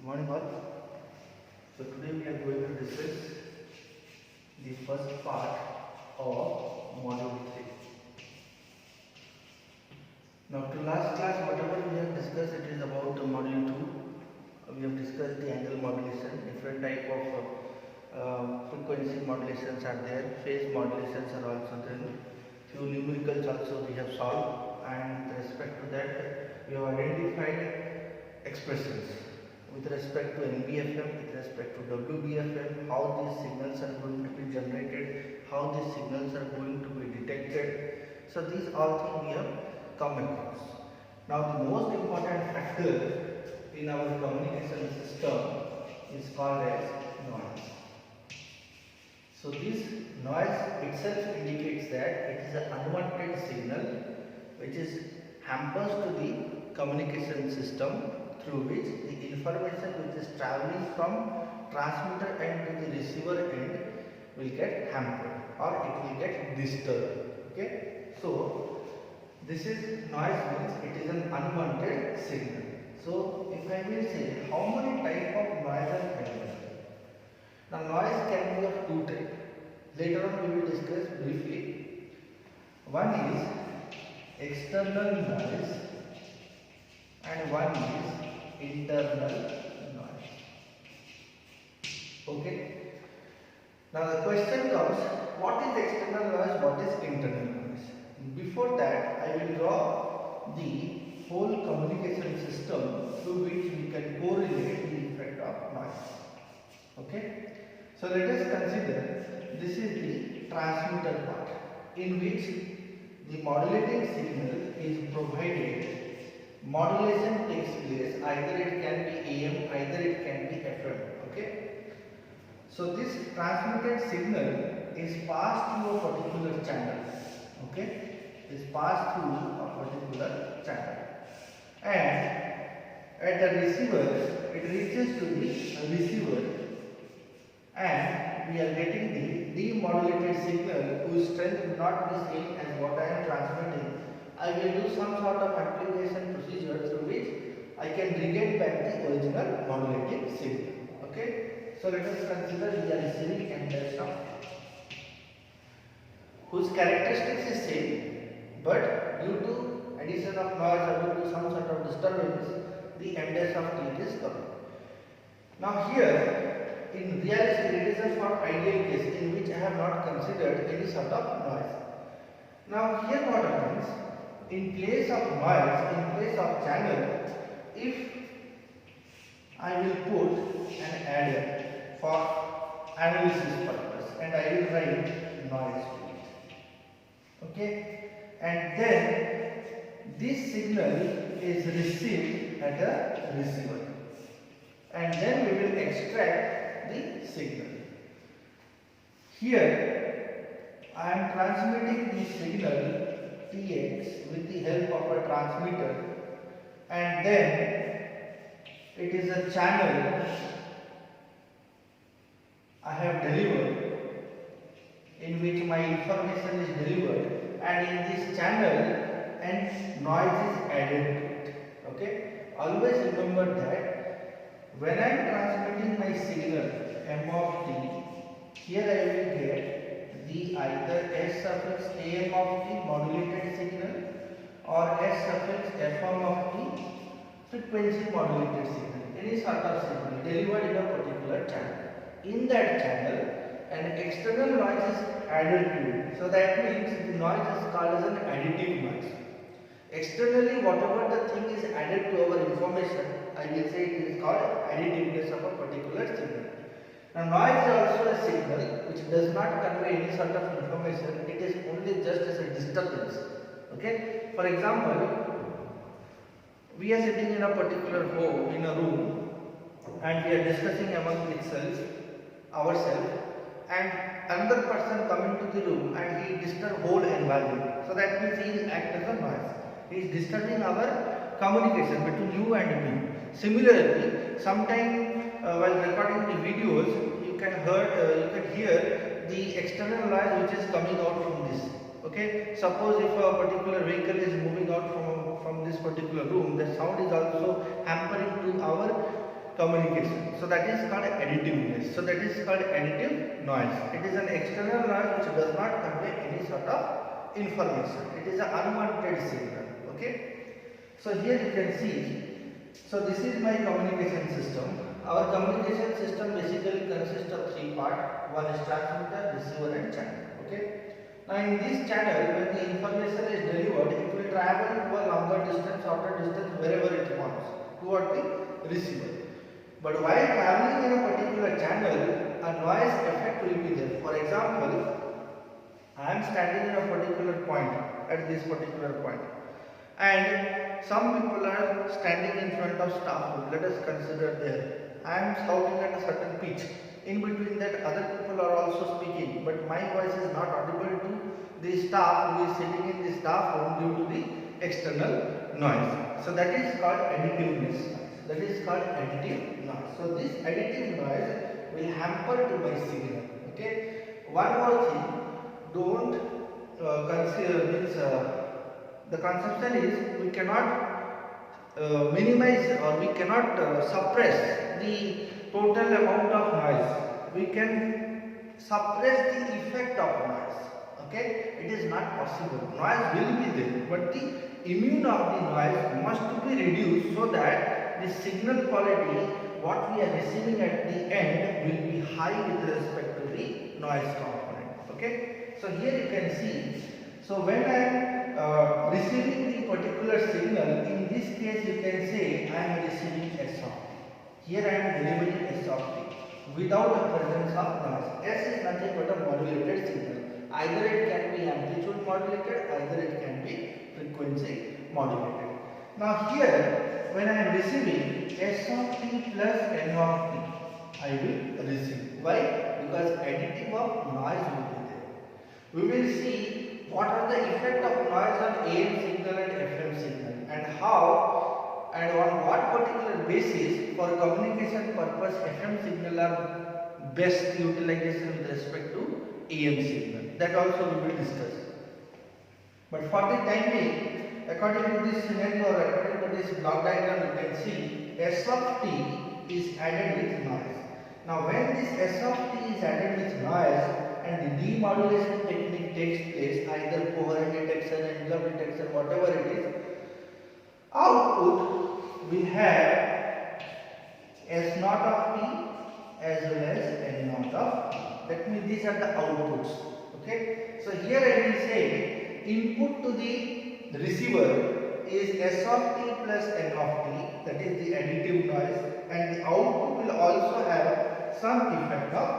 Morning all. So today we are going to discuss the first part of module 3. Now to last class whatever we have discussed, it is about module 2. We have discussed the angle modulation, different type of frequency modulations are there, phase modulations are also there, few numericals also we have solved, and with respect to that we have identified expressions with respect to NBFM, with respect to WBFM, how these signals are going to be generated, how these signals are going to be detected. So these all things we have come across. Now the most important factor in our communication system is called as noise. So this noise itself indicates that it is an unwanted signal which is hampers to the communication system, through which the information which is traveling from transmitter end to the receiver end will get hampered or it will get disturbed. Okay, so this is noise, means it is an unwanted signal. So if I will say how many type of noise are available. Now noise can be of two types. Later on we will discuss briefly. One is external noise and one is internal noise. Okay. Now the question comes, what is external noise, what is internal noise? Before that I will draw the whole communication system through which we can correlate the effect of noise. Okay. So let us consider this is the transmitter part, in which the modulating signal is provided. Modulation takes place, either it can be AM, either it can be FM. Okay. So this transmitted signal is passed through a particular channel. Okay, is passed through a particular channel, and at the receiver it reaches to the receiver, and we are getting the demodulated signal whose strength will not be same as what I am transmitting. I will do some sort of amplification procedure through which I can regain back the original modulating signal. Okay, so let us consider we are receiving amperes of whose characteristics is same, but due to addition of noise or due to some sort of disturbance, the amperes of T is coming. Now here, in realistic, it is a for ideal case in which I have not considered any sort of noise. Now here what happens, in place of noise, in place of channel, if I will put an adder for analysis purpose and I will write noise to it. Okay, and then this signal is received at the receiver, and then we will extract the signal. Here I am transmitting the signal Tx with the help of a transmitter, and then it is a channel I have delivered, in which my information is delivered, and in this channel and noise is added to it. Okay, always remember that when I am transmitting my signal m of t, here I will get the either s suffix am of t modulated signal or s suffix fm of t frequency modulated signal, any sort of signal delivered in a particular channel. In that channel an external noise is added to it, so that means the noise is called as an additive noise. Externally whatever the thing is added to our information, I will say it is called additiveness of a particular signal. Now noise is also a signal which does not convey any sort of information, it is only just as a disturbance. Okay, for example, we are sitting in a particular home, in a room, and we are discussing among ourselves, and another person come into the room and he disturb whole environment. So that means he is act as a noise. He is disturbing our communication between you and me. Similarly, sometimes while recording the videos, you can hear the external noise which is coming out from this. Okay, suppose if a particular vehicle is moving out from this particular room, the sound is also hampering to our communication. So that is called additiveness. So that is called additive noise. It is an external noise which does not convey any sort of information. It is an unwanted signal. Okay. So here you can see. So this is my communication system. Our communication system basically consists of three parts. One is transmitter, receiver and channel. Okay. Now in this channel, when the information is delivered, it will travel to a longer distance, shorter distance, wherever it wants, toward the receiver. But while traveling in a particular channel, a noise effect will be there. For example, I am standing in a particular point, at this particular point, and some people are standing in front of staff room. Let us consider there. I am shouting at a certain pitch. In between that, other people are also speaking, but my voice is not audible to the staff who is sitting in the staff room due to the external noise. So that is called additiveness. That is called additive noise. So this additive noise will hamper to my signal. Okay. One more thing, don't consider means the conception is we cannot minimize or we cannot suppress the total amount of noise. We can suppress the effect of noise. Okay, it is not possible. Noise will be there, but the immune of the noise must be reduced so that the signal quality, what we are receiving at the end, will be high with respect to the noise component. Okay, so here you can see. So when I am receiving the particular signal, in this case you can say I am receiving S of t. Here I am delivering S of t without the presence of noise. S is nothing but a modulated signal. Either it can be amplitude modulated, either it can be frequency modulated. Now here, when I am receiving S of t plus N of t, I will receive. Why? Because additive of noise will be there. We will see what are the effect of noise on AM signal and FM signal, and how and on what particular basis for communication purpose FM signal are best utilization with respect to AM signal. That also we will discuss. But for the time being, according to this scenario or according to this block diagram, you can see S of t is added with noise. Now when this S of t is added with noise and the demodulation technique takes place, either coherent detection, envelope detection, whatever it is, output will have S naught of t as well as N naught of t. That means these are the outputs. Okay, so here I will say input to the receiver is S of t plus N of t, that is the additive noise, and the output will also have some effect of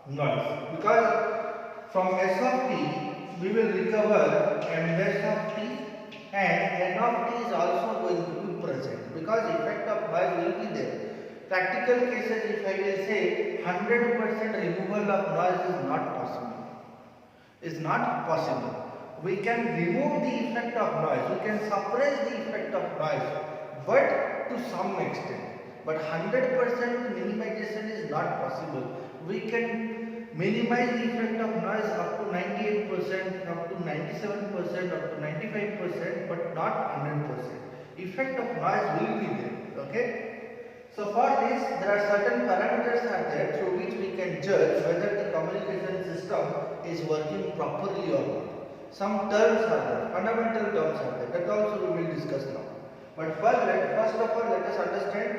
noise, because from S of t we will recover MS of t and N of t is also going to be present, because effect of noise will be there. Practical cases, if I will say 100% removal of noise is not possible. Is not possible. We can remove the effect of noise, we can suppress the effect of noise, but to some extent. But 100% minimization is not possible. We can minimize the effect of noise up to 98%, up to 97%, up to 95%, but not 100%. Effect of noise will be there. Okay. So for this, there are certain parameters are there through which we can judge whether the communication system is working properly or not. Some terms are there, fundamental terms are there. That also we will discuss now. But first of all, let us understand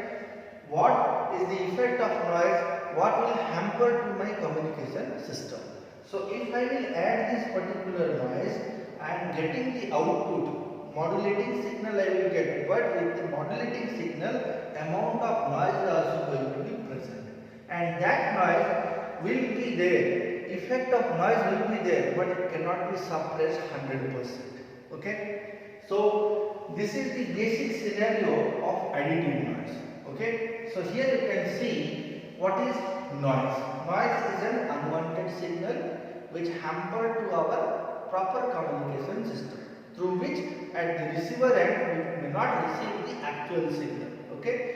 what is the effect of noise, what will hamper to my communication system. So if I will add this particular noise, I am getting the output. Modulating signal I will get, but with the modulating signal, amount of noise is also going to be present, and that noise will be there. Effect of noise will be there, but it cannot be suppressed 100%. Okay, so this is the basic scenario of additive noise. Okay, so here you can see what is noise. Noise is an unwanted signal which hamper to our proper communication system, through which at the receiver end we may not receive the actual signal. Okay,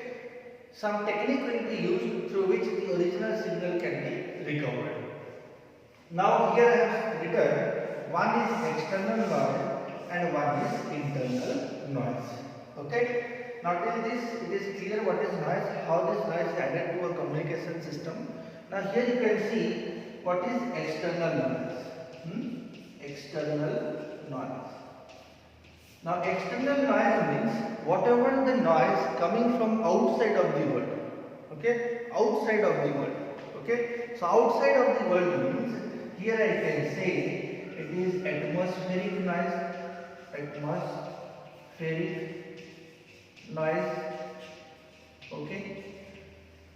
some technique will be used through which the original signal can be recovered. Now here I have written one is external noise and one is internal noise. Okay, Now till this it is clear what is noise, how this noise is added to a communication system. Now here you can see what is external noise. External noise. Now external noise means whatever the noise coming from outside of the world. Okay, outside of the world. Okay, so outside of the world means here I can say it is atmospheric noise. Atmospheric noise. Okay,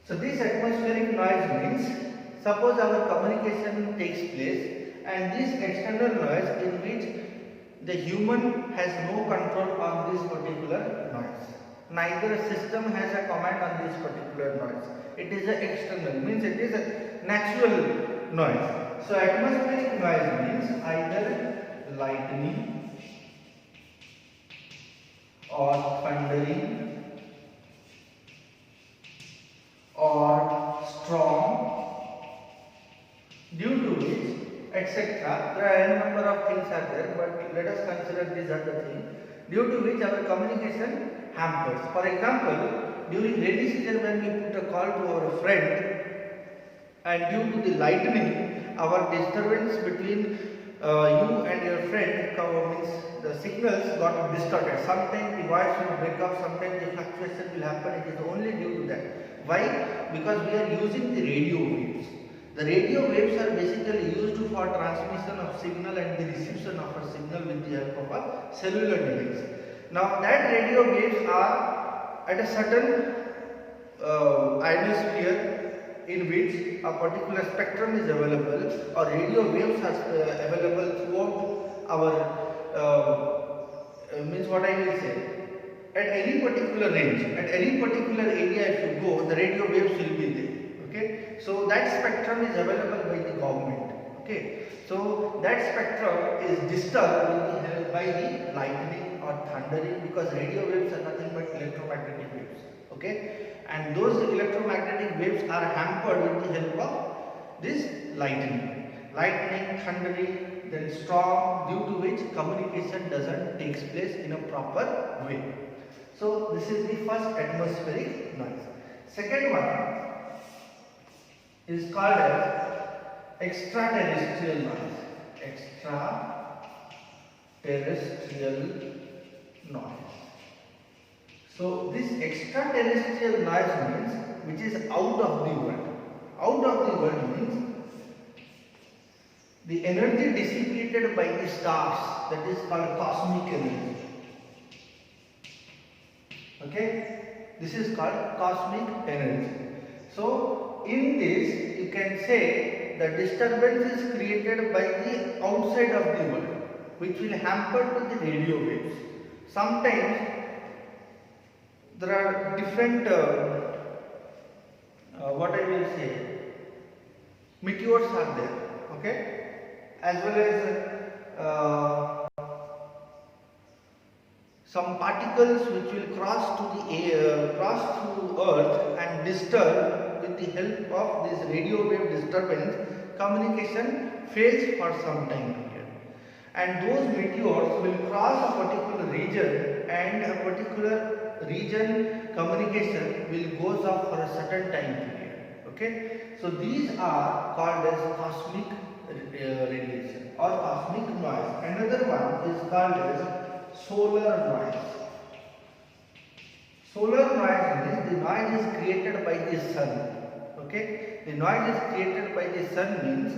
so this atmospheric noise means suppose our communication takes place and this external noise in which the human has no control on this particular noise. Neither system has a command on this particular noise. It is an external, means it is a natural noise. So atmospheric noise means either lightning or thundering or storm, due to which etc. There are a number of things are there, but let us consider these other things, due to which our communication hampers. For example, during rainy season when we put a call to our friend and due to the lightning, our disturbance between you and your friend means the signals got distorted. Sometimes the voice will break up, sometimes the fluctuation will happen. It is only due to that. Why? Because we are using the radio waves. The radio waves are basically used for transmission of signal and the reception of a signal with the help of a cellular device. Now that radio waves are at a certain ionosphere in which a particular spectrum is available, or radio waves are available throughout our means what I will say, at any particular range, at any particular area if you go, the radio waves will be there. Okay, so that spectrum is available by the government. Okay, so that spectrum is disturbed by the lightning or thundering, because radio waves are nothing but electromagnetic waves. Okay, and those electromagnetic waves are hampered with the help of this lightning, thundering, then storm, due to which communication doesn't take place in a proper way. So this is the first atmospheric noise. Second one is called as extraterrestrial noise. Extraterrestrial noise. So this extraterrestrial noise means which is out of the world. Out of the world means the energy dissipated by the stars, that is called cosmic energy. Okay, this is called cosmic energy. So in this you can say the disturbance is created by the outside of the world, which will hamper to the radio waves. Sometimes there are different what I will say, meteors are there, okay, as well as some particles which will cross to the air, cross through earth and disturb. With the help of this radio wave disturbance, communication fails for some time period, and those meteors will cross a particular region, and a particular region communication will goes off for a certain time period. Okay, so these are called as cosmic radiation or cosmic noise. Another one is called as solar noise. Solar noise means the noise is created by the sun. Okay, the noise is created by the sun means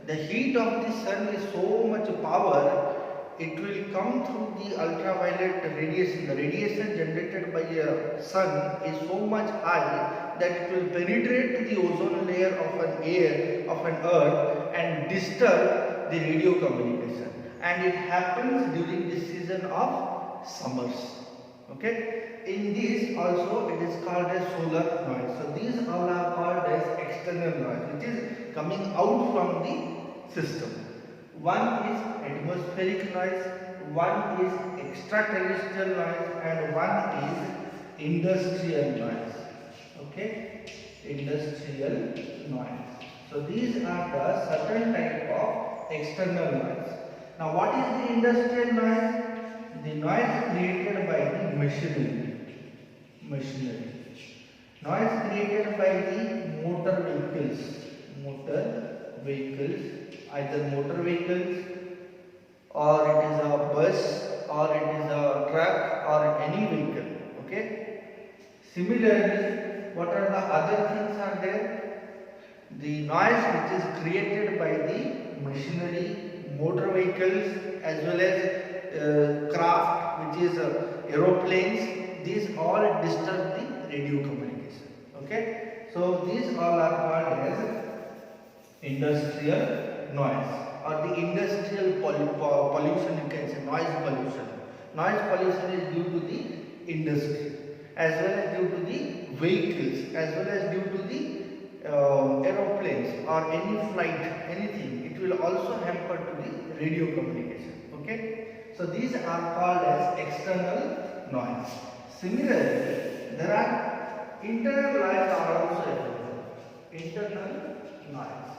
the heat of the sun is so much power, it will come through the ultraviolet radiation. The radiation generated by the sun is so much high that it will penetrate to the ozone layer of an air of an earth and disturb the radio communication, and it happens during the season of summers. Okay, in this also it is called as solar noise. So these all are called as external noise, which is coming out from the system. One is atmospheric noise, one is extraterrestrial noise, and one is industrial noise. Okay, industrial noise. So these are the certain type of external noise. Now what is the industrial noise? The noise created by the machinery. machinery. Noise created by the motor vehicles, either motor vehicles, or it is a bus, or it is a truck, or any vehicle. Okay. Similarly, what are the other things are there? The noise which is created by the machinery, motor vehicles, as well as craft, which is aeroplanes. These all disturb the radio communication. Okay. So these all are called as industrial noise, or the industrial pollution, you can say noise pollution. Noise pollution is due to the industry, as well as due to the vehicles, as well as due to the aeroplanes or any flight, anything. It will also hamper to the radio communication. Okay. So these are called as external noise. Similarly, there are internal noise are also available. Internal noise.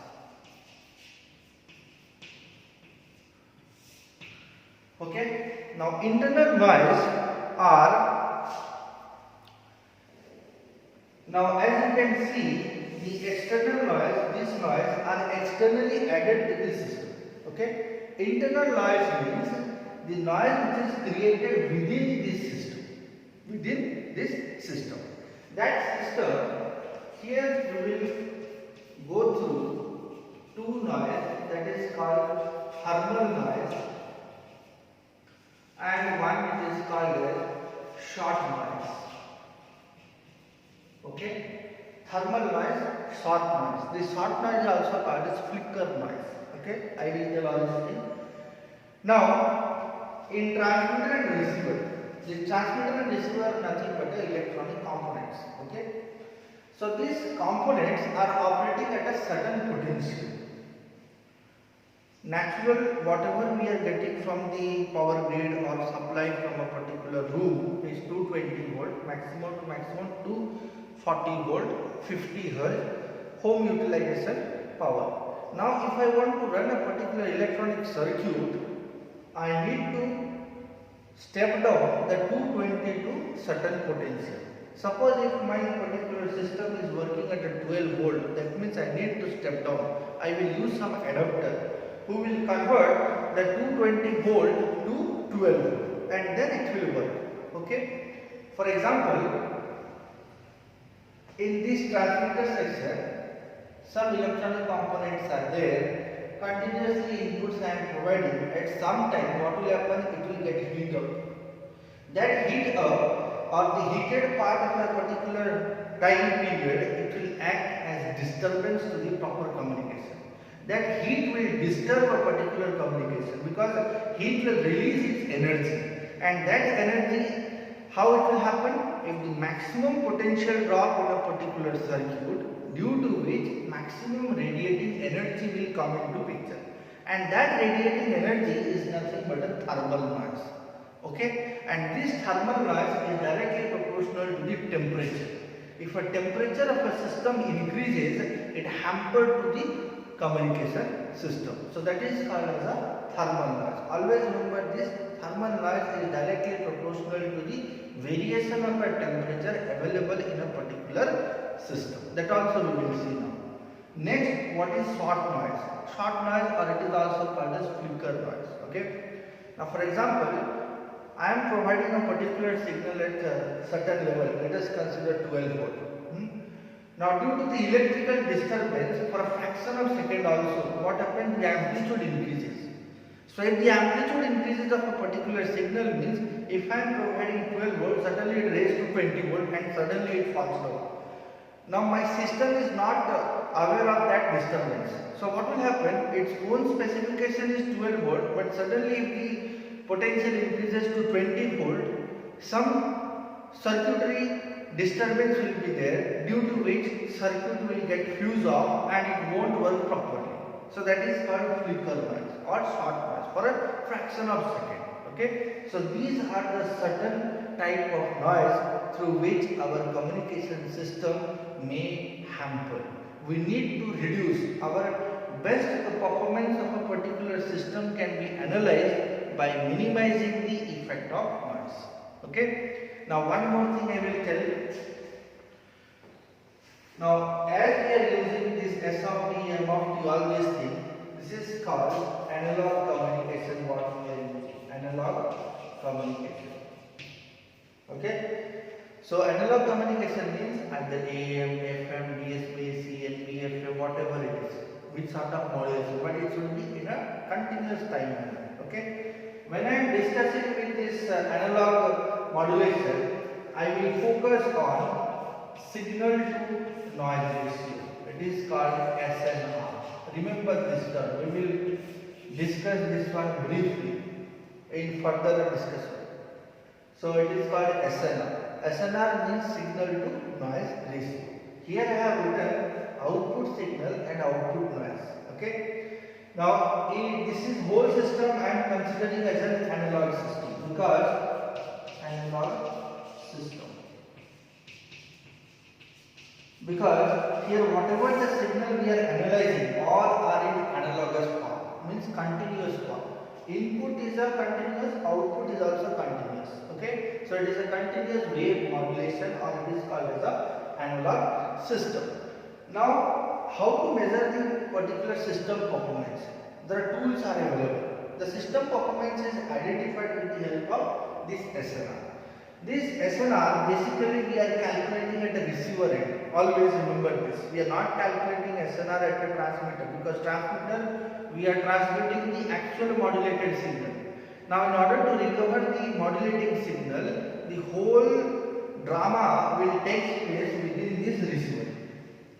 Okay. Now internal noise are, now as you can see, the external noise, this noise are externally added to the system. Okay. Internal noise means the noise which is created within this system. Within this system. That system, here we will go through two noise, that is called thermal noise, and one which is called as short noise. Okay. Thermal noise, short noise. This short noise is also called as flicker noise. Okay. I will tell all this thing. Now, in transmitter and receiver, the transmitter and receiver are nothing but electronic components. Okay. So these components are operating at a certain potential. Natural, whatever we are getting from the power grid or supply from a particular room is 220 volt, maximum to maximum 240 volt, 50 hertz, home utilization power. Now if I want to run a particular electronic circuit, I need to step down the 220 to certain potential. Suppose if my particular system is working at a 12 volt, that means I need to step down. I will use some adapter who will convert the 220 volt to 12 volt, and then it will work. Okay. For example, in this transmitter section, some electronic components are there. Continuously inputs I am providing, at some time what will happen, it will get heat up. That heat up, or the heated part of a particular time period, it will act as disturbance to the proper communication. That heat will disturb a particular communication because heat will release its energy, and that energy, how it will happen? If the maximum potential drop in a particular circuit, due to which maximum radiating energy will come into picture, and that radiating energy is nothing but a thermal noise. Okay, and this thermal noise is directly proportional to the temperature. If a temperature of a system increases, it hampers to the communication system. So that is called as a thermal noise. Always remember this, thermal noise is directly proportional to the variation of a temperature available in a particular system. That also we will see now. Next, what is short noise? Short noise, or it is also called as flicker noise. Okay. Now for example, I am providing a particular signal at a certain level. Let us consider 12 volt. Now due to the electrical disturbance, for a fraction of second also, what happens? The amplitude increases. So if the amplitude increases of a particular signal, means if I am providing 12 volt, suddenly it raises to 20 volt and suddenly it falls down. Now my system is not aware of that disturbance. So what will happen? Its own specification is 12 volt, but suddenly if the potential increases to 20 volt, some circuitry disturbance will be there, due to which circuit will get fused off and it won't work properly. So that is called flicker noise or short noise for a fraction of second. Okay. So these are the certain type of noise through which our communication system may hamper. We need to reduce our best performance of a particular system can be analyzed by minimizing the effect of noise. Okay. Now one more thing I will tell. Now as we are using this S of t, M of t, all these things, this is called analog communication. What we are using, analog communication. Okay. So analog communication means at the AM, FM, DSP, CNP, FM, whatever it is, which sort of modulation, but it should be in a continuous time manner. Okay. When I am discussing with this analog modulation, I will focus on signal to noise ratio. It is called SNR. Remember this term. We will discuss this one briefly in further discussion. So it is called SNR. SNR means signal to noise ratio. Here I have written output signal and output noise. Okay. Now this is whole system I am considering as an analog system, because analog system. Because here whatever the signal we are analyzing all are in analogous form, means continuous form. Input is a continuous, output is also continuous. Okay, so it is a continuous wave modulation, or it is called as a analog system. Now how to measure the particular system performance? There are tools are available. The system performance is identified with the help of this SNR. This SNR basically we are calculating at the receiver end. Always remember this. We are not calculating SNR at the transmitter, because transmitter we are transmitting the actual modulated signal. Now in order to recover the modulating signal, the whole drama will take place within this receiver.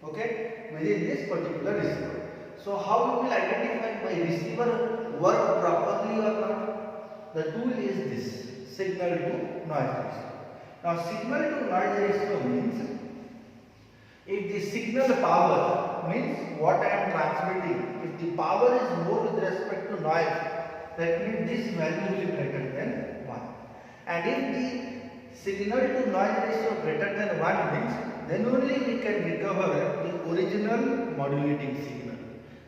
Okay, within this particular receiver. So how we will identify my receiver work properly or not? The tool is this, signal to noise ratio. Now signal to noise ratio means, if the signal power means what I am transmitting, if the power is more with respect to noise, that means this value will be greater than 1. And if the signal to noise ratio greater than 1 means, then only we can recover the original modulating signal,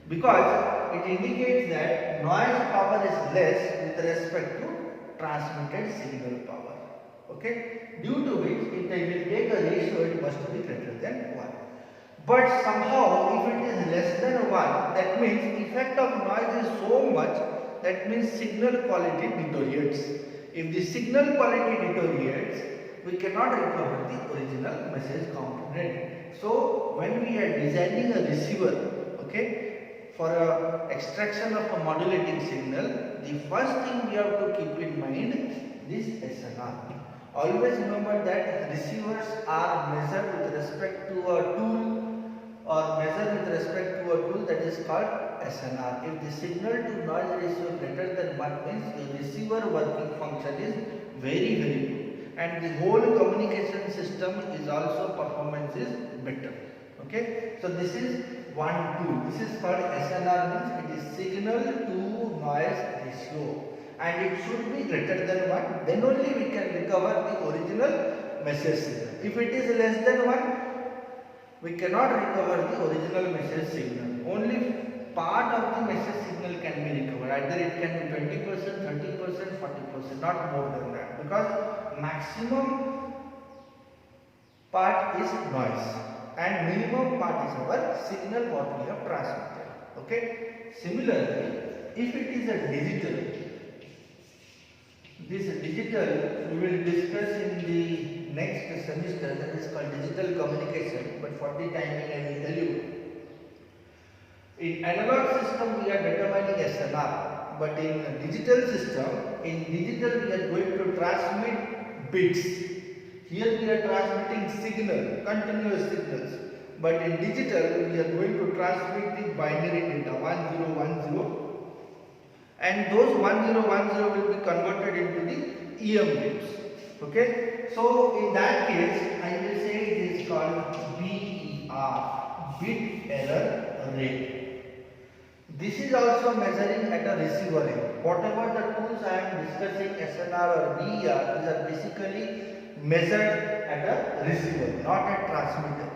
because it indicates that noise power is less with respect to transmitted signal power. Okay, due to which if I will take a ratio, it must be greater than 1. But somehow if it is less than 1, that means effect of noise is so much, that means signal quality deteriorates. If the signal quality deteriorates, we cannot recover the original message component. So when we are designing a receiver, okay, for a extraction of a modulating signal, the first thing we have to keep in mind this SNR. Always remember that receivers are measured with respect to a tool, or measured with respect to a tool that is called SNR. If the signal to noise ratio greater than 1 means the receiver working function is very good, and the whole communication system is also performance is better. Okay, so this is one tool. This is called SNR, means it is signal to noise ratio, and it should be greater than 1, then only we can recover the original message signal. If it is less than 1, we cannot recover the original message signal. Only part of the message signal can be recovered. Either it can be 20%, 30%, 40%, not more than that, because maximum part is noise and minimum part is our signal what we have transmitted. Okay. Similarly, if it is a digital, this digital we will discuss in the next semester, that is called digital communication, but for the timing I will tell you. In analog system we are determining SNR, but in digital system, in digital we are going to transmit bits. Here we are transmitting signal, continuous signals, but in digital we are going to transmit the binary data 1010, and those 1010 will be converted into the EM bits. Okay, so in that case I will say it is called BER, bit error rate. This is also measuring at a receiver end. Whatever the tools I am discussing, SNR or BER, these are basically measured at a receiver, not at transmitter.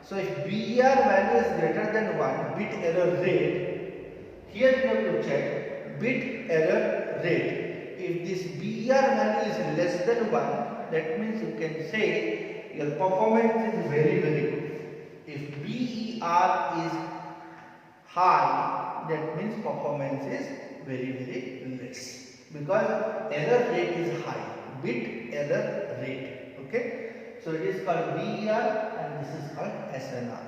So if BER value is greater than 1, bit error rate, here you have to check bit error rate. If this BER value is less than 1, that means you can say your performance is very good. If BER is high, that means performance is very less, because error rate is high, bit error rate. Okay, so it is called BER and this is called SNR.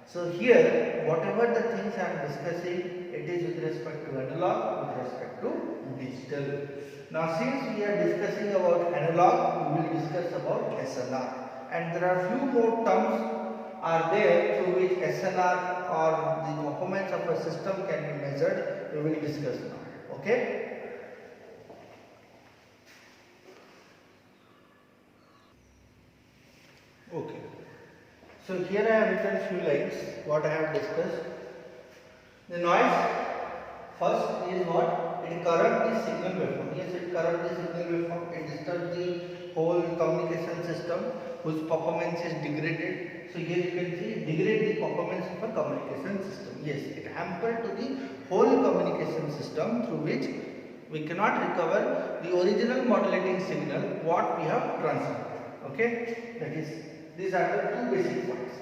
So here whatever the things I am discussing, it is with respect to analog, with respect to digital. Now since we are discussing about analog, we will discuss about SNR, and there are few more terms are there through which SNR or the performance of a system can be measured. We will discuss now. Okay. Okay. So here I have written few lines what I have discussed. The noise first is what? It corrupts the signal waveform. Yes, it corrupts the signal waveform. It disturbs the whole communication system whose performance is degraded. So here you can see degrade the performance of a communication system. Yes, it hampers to the whole communication system through which we cannot recover the original modulating signal what we have transmitted. Okay, that is, these are the two basic points.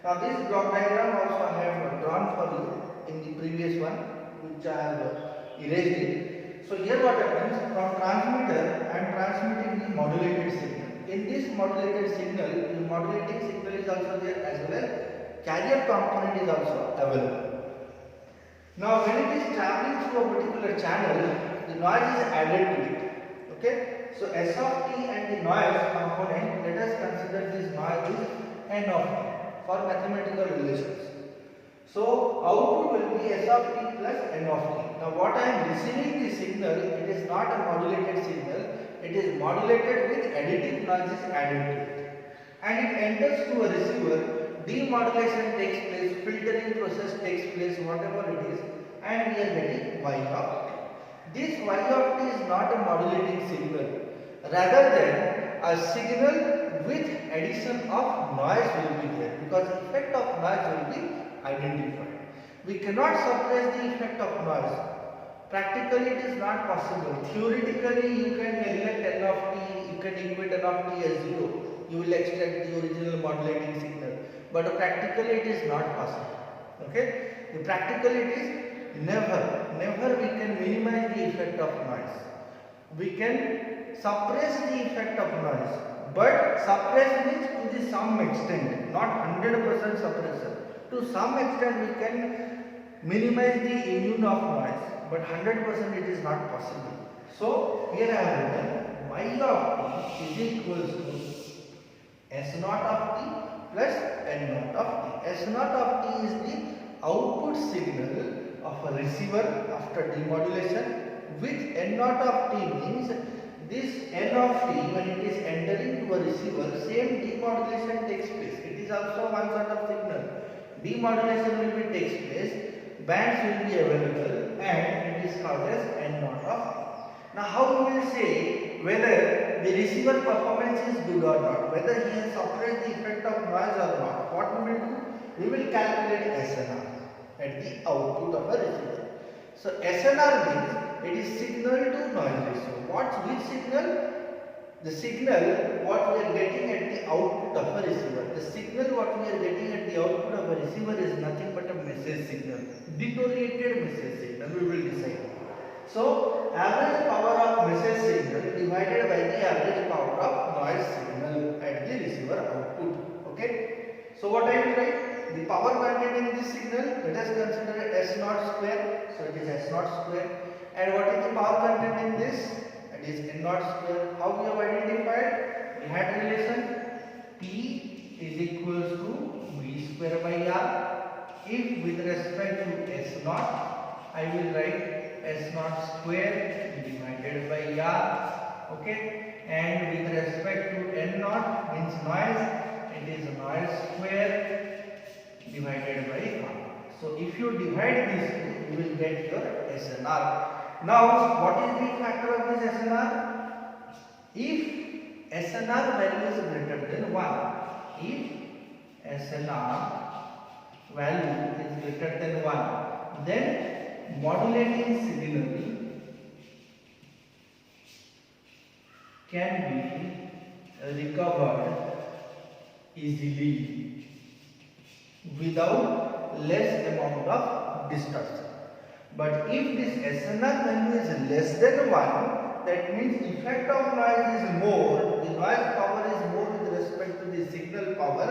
Now this block diagram also I have drawn for you in the previous one, which I have erased it. So here what happens, from transmitter I am transmitting the modulated signal. In this modulated signal, the modulating signal is also there as well as carrier component is also available. Now when it is traveling through a particular channel, the noise is added to it. Okay, so S of t and the noise component, let us consider this noise is N of t for mathematical relations. So output will be S of t plus N of t. Now what I am receiving the signal, it is not a modulated signal, it is modulated with additive noises added to it, and it enters to a receiver. Demodulation takes place, filtering process takes place, whatever it is, and we are getting Y of t. This Y of t is not a modulating signal, rather than a signal with addition of noise will be there, because effect of noise will be identified. We cannot suppress the effect of noise. Practically it is not possible. Theoretically you can neglect N of t, you can equate N of t as 0. You will extract the original modulating signal. But practically it is not possible. Okay? Practically it is never we can minimize the effect of noise. We can suppress the effect of noise. But suppress means to the some extent, not 100% suppression. To some extent we can minimize the immune of noise, but 100% it is not possible. So here I have written Y of t is equals to S naught of t plus N naught of t. S naught of t is the output signal of a receiver after demodulation, with N naught of t means this N of t, when it is entering to a receiver, same demodulation takes place. It is also one sort of signal. Demodulation will be takes place, bands will be available, and it is called as N naught of t. Now how we will say whether the receiver performance is good or not, whether he has suppressed the effect of noise or not? What we will do? We will calculate SNR at the output of a receiver. So SNR means it is signal to noise ratio. Which signal? The signal what we are getting at the output of a receiver. The signal what we are getting at the output of a receiver is nothing but a message signal, deteriorated message signal. We will decide. So average power of message signal divided by the average power of noise signal at the receiver output. Okay. So what I will write? The power content in this signal, let us consider S naught square. So it is S naught square. And what is the power content in this? It is N naught square. How we have identified? We had relation P is equals to V square by R. If with respect to S naught, I will write S naught square divided by R. Okay. And with respect to N naught means noise, it is noise square divided by R. So if you divide these two, you will get your SNR. Now, what is the factor of this SNR? If SNR value is greater than 1, if SNR value is greater than 1, then modulating signal can be recovered easily without less amount of distortion. But if this SNR value is less than 1, that means effect of noise is more, the noise power is more with respect to the signal power,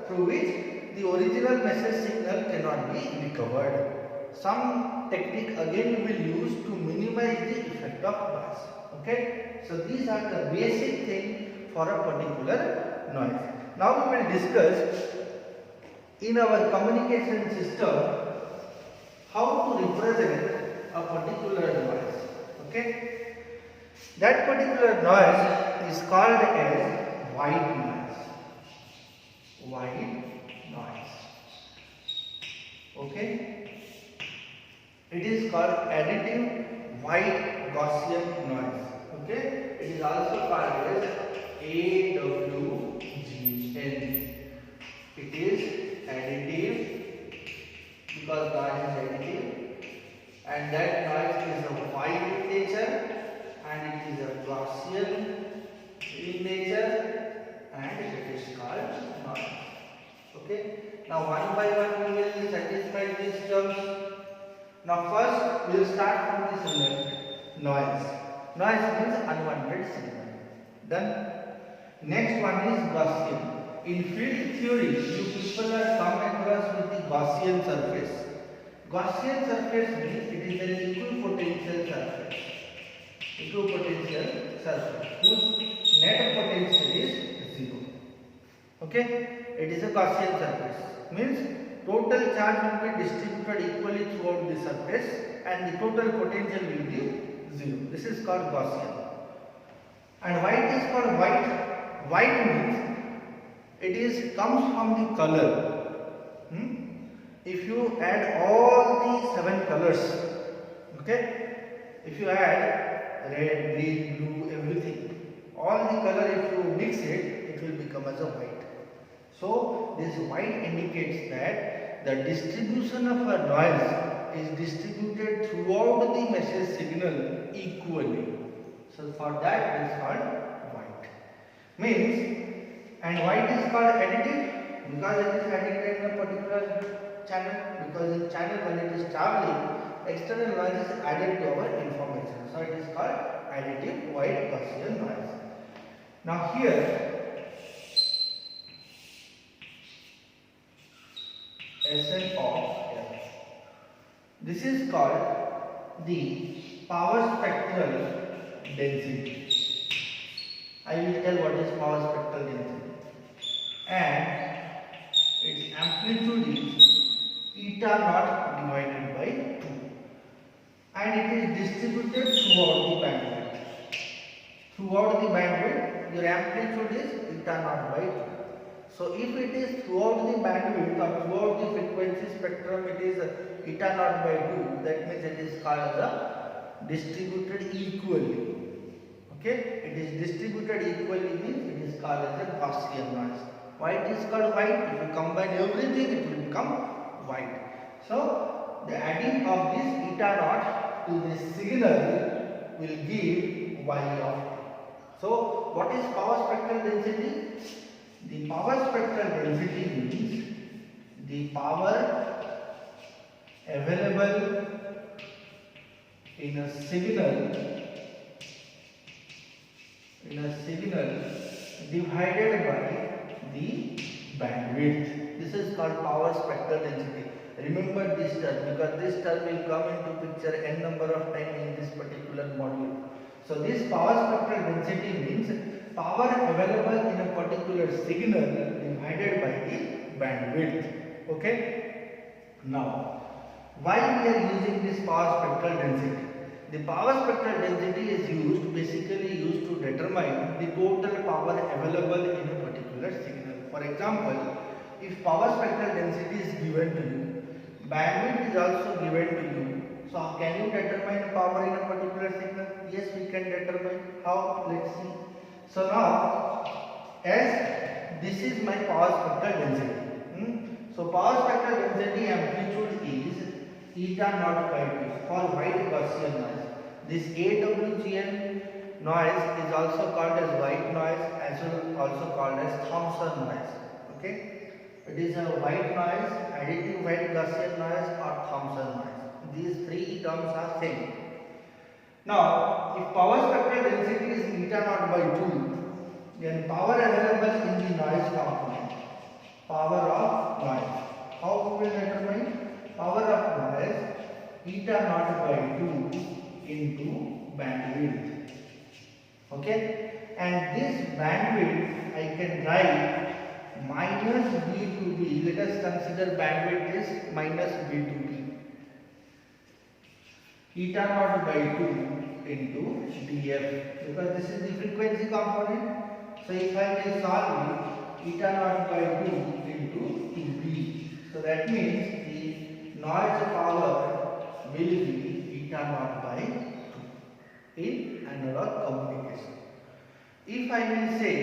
through which the original message signal cannot be recovered. Some technique again we will use to minimize the effect of noise. Okay, so these are the basic thing for a particular noise. Now we will discuss in our communication system how to represent a particular noise. Okay, that particular noise is called as white noise. White noise. Okay, it is called additive white Gaussian noise. Okay, it is also called as AWGN. It is additive because noise is additive, and that noise is a white in nature, and it is a Gaussian in nature, and it is called noise. Okay, now one by one we will satisfy these terms. Now first we will start from this left. Noise. Noise means unwanted signal. Done. Next one is Gaussian. In field theory, you people are come across with the Gaussian surface. Gaussian surface means it is an equipotential surface. Equipotential surface whose net potential is 0. Okay, it is a Gaussian surface. Means total charge will be distributed equally throughout the surface, and the total potential will be 0. This is called Gaussian. And why it is called white? White means it comes from the color. If you add all the 7 colors, okay, if you add red, green, blue, everything, all the color, if you mix it, it will become as a white. So this white indicates that the distribution of a noise is distributed throughout the message signal equally. So for that it is called white. Means, and white is called additive because it is added in a particular channel, because in channel when it is traveling, external noise is added to our information. So it is called additive white Gaussian noise. Now here Sn of L. This is called the power spectral density. I will tell what is power spectral density. And its amplitude is eta naught divided by 2, and it is distributed throughout the bandwidth. Throughout the bandwidth, your amplitude is eta naught by 2. So if it is throughout the bandwidth or throughout the frequency spectrum, it is eta naught by 2. That means it is called as a distributed equally. Okay, it is distributed equally means it is called as a Gaussian noise. Why it is called white? If you combine everything, it will become white. So the adding of this eta naught to this signal will give y of t. So what is power spectral density? The power spectral density means the power available in a signal divided by the bandwidth. This is called power spectral density. Remember this term because this term will come into picture n number of times in this particular module. So this power spectral density means power available in a particular signal divided by the bandwidth. Okay. Now, why we are using this power spectral density? The power spectral density is basically used to determine the total power available in a particular signal. For example, if power spectral density is given to you, bandwidth is also given to you. So can you determine power in a particular signal? Yes, we can determine. How? Let's see. So now, as this is my power spectral density. So power spectral density amplitude is eta naught by 2 for white Gaussian noise. This AWGN noise is also called as white noise, as well also called as Thomson noise. Okay, it is a white noise, additive white Gaussian noise, or Thomson noise. These three terms are same. Now, if power spectral density is eta naught by 2, then power available in the noise component, power of noise. How we will determine power of noise? Eta naught by 2 into bandwidth. Okay, and this bandwidth I can write minus B to B. Let us consider bandwidth is minus B to B. Eta naught by 2 into df, because this is the frequency component. So if I will solve it, eta naught by 2 into 2b. So that means the noise power will be eta naught by 2 in analog communication. If I will say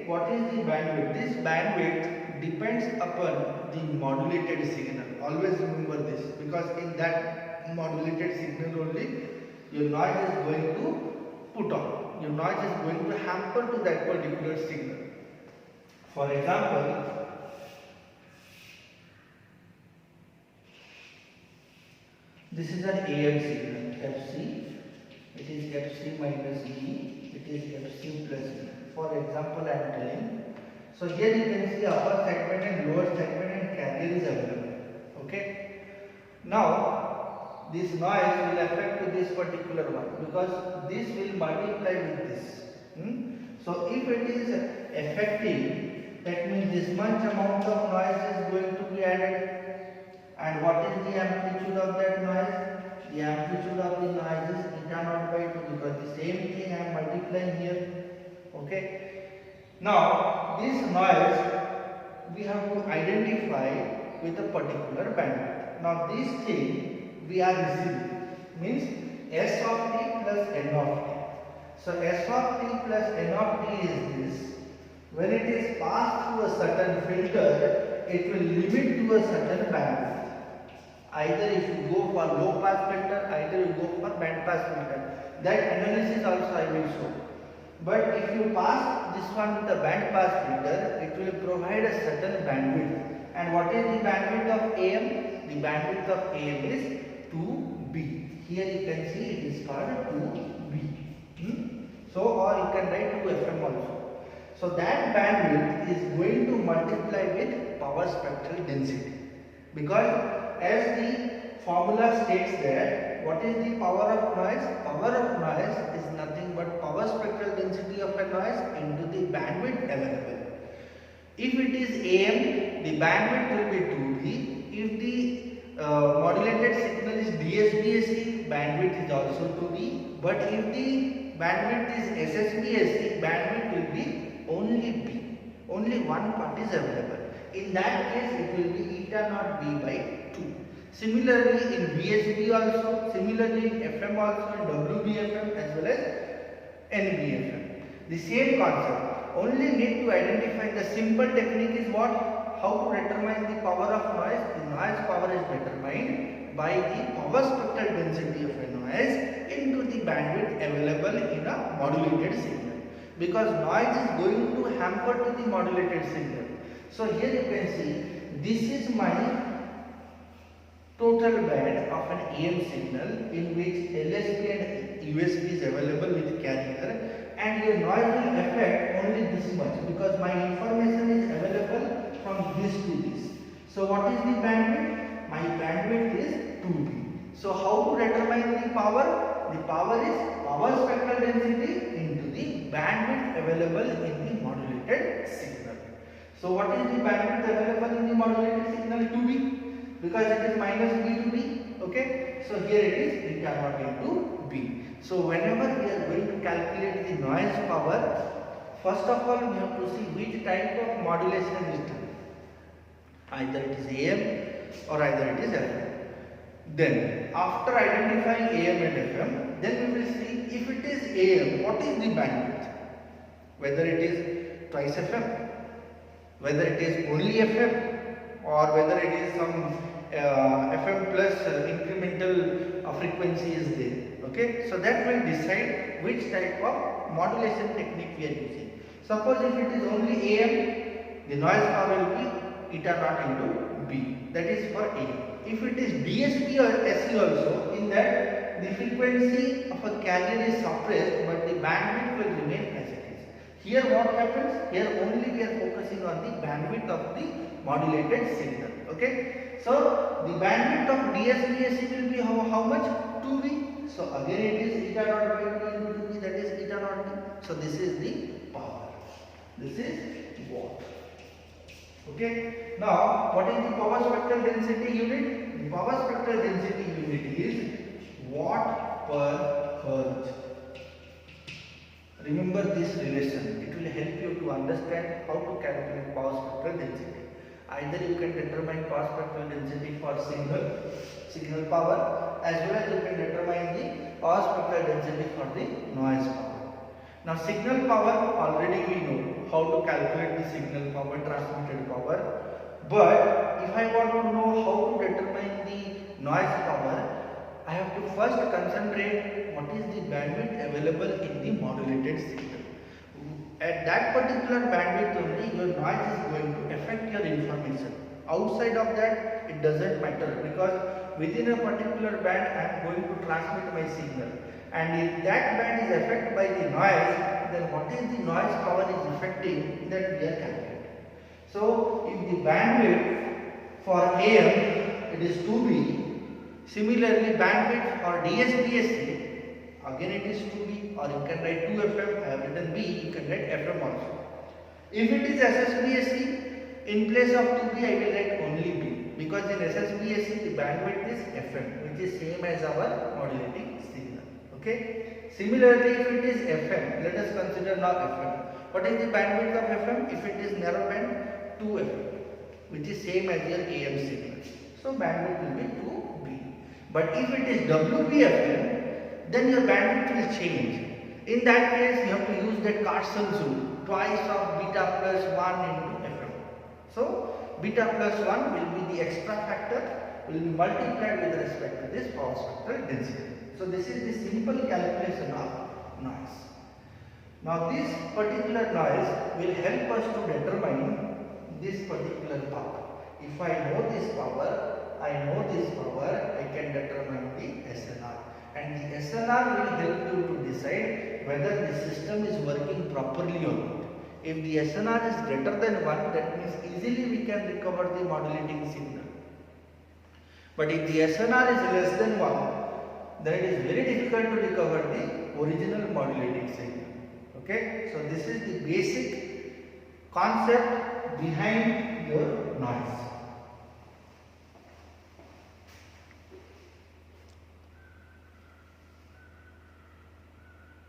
what is the bandwidth, this bandwidth depends upon the modulated signal. Always remember this, because in that modulated signal only your noise is going to put on. Your noise is going to hamper to that particular signal. For example, this is an AM signal, FC. It is FC minus E. It is FC plus E. For example, I am telling. So here you can see upper segment and lower segment and carrier is available. Okay. Now this noise will affect to this particular one, because this will multiply with this. So if it is effective, that means this much amount of noise is going to be added. And what is the amplitude of that noise? The amplitude of the noise is eta naught by 2, because the same thing I am multiplying here. Okay. Now this noise we have to identify with a particular bandwidth. Now this thing we are receiving means S of t plus N of t. So S of t plus N of t is this. When it is passed through a certain filter, it will limit to a certain bandwidth. Either if you go for low pass filter, either you go for band pass filter. That analysis also I will show. But if you pass this one with a band pass filter, it will provide a certain bandwidth. And what is the bandwidth of AM? The bandwidth of AM is 2B. Here you can see it is called 2B. So, or you can write 2FM also. So that bandwidth is going to multiply with power spectral density, because as the formula states that what is the power of noise? Power of noise is nothing but power spectral density of a noise into the bandwidth available. If it is AM, the bandwidth will be 2B. If the modulated signal is DSB-AC, bandwidth is also 2B. But if the bandwidth is SSB-AC, bandwidth will be only B. Only one part is available. In that case, it will be eta naught B by 2. Similarly, in VSB also, similarly in FM also, in WBFM as well as NBFM. The same concept. Only need to identify the simple technique is what? How to determine the power of noise? The noise power is determined by the power spectral density of a noise into the bandwidth available in a modulated signal. Because noise is going to hamper to the modulated signal. So here you can see this is my total band of an AM signal in which LSB and USB is available with carrier. And your noise will affect only this much, because my information is available from this to this. So what is the bandwidth? My bandwidth is 2B. So how to determine the power? The power is power spectral density into the bandwidth available in the modulated signal. So what is the bandwidth available in the modulated signal? 2B, because it is minus B to B. Okay. So here it is eta naught into B. So whenever we are going to calculate the noise power, first of all we have to see which type of modulation is done. Either it is AM or either it is FM. Then after identifying AM and FM, then we will see if it is AM, what is the bandwidth? Whether it is twice FM, whether it is only FM, or whether it is some FM plus incremental frequency is there. Okay, so that will decide which type of modulation technique we are using. Suppose if it is only AM, the noise power will be eta naught into B. That is for AM. If it is DSP or SE also, in that the frequency of a carrier is suppressed but the bandwidth will remain as it is. Here what happens? Here only we are focusing on the bandwidth of the modulated signal. Okay. So the bandwidth of DSP-SE will be how much? 2V. So again it is eta naught by 2 into 2V, that is eta naught B. So this is the power. This is watt. Okay. Now what is the power spectral density unit? The power spectral density unit is watt per hertz. Remember this relation. It will help you to understand how to calculate power spectral density. Either you can determine power spectral density for signal power, as well as you can determine the power spectral density for the noise power. Now signal power, already we know how to calculate the signal power, transmitted power. But if I want to know how to determine the noise power, I have to first concentrate what is the bandwidth available in the modulated signal. At that particular bandwidth only your noise is going to affect your information. Outside of that it doesn't matter, because within a particular band I am going to transmit my signal, and if that band is affected by the noise, then what is the noise power is affecting, that we are calculating. So if the bandwidth for AM it is 2B, similarly bandwidth for DSP-SE, again it is 2B, or you can write 2FM, I have written B, you can write FM also. If it is SSB-SE, in place of 2B I will write only B, because in SSB-SE the bandwidth is FM, which is same as our modulating signal. Okay. Similarly, if it is FM, let us consider now FM. What is the bandwidth of FM? If it is narrow band, 2FM, which is same as your AM signal. So bandwidth will be 2B. But if it is WB-FM, then your bandwidth will change. In that case, you have to use that Carlson's rule, twice of beta plus 1 into FM. So beta plus 1 will be the extra factor, will be multiplied with respect to this power spectral density. So this is the simple calculation of noise. Now this particular noise will help us to determine this particular power. If I know this power, I can determine the SNR. And the SNR will help you to decide whether the system is working properly or not. If the SNR is greater than 1, that means easily we can recover the modulating signal. But if the SNR is less than 1, then it is very difficult to recover the original modulating signal. Okay, so this is the basic concept behind your noise.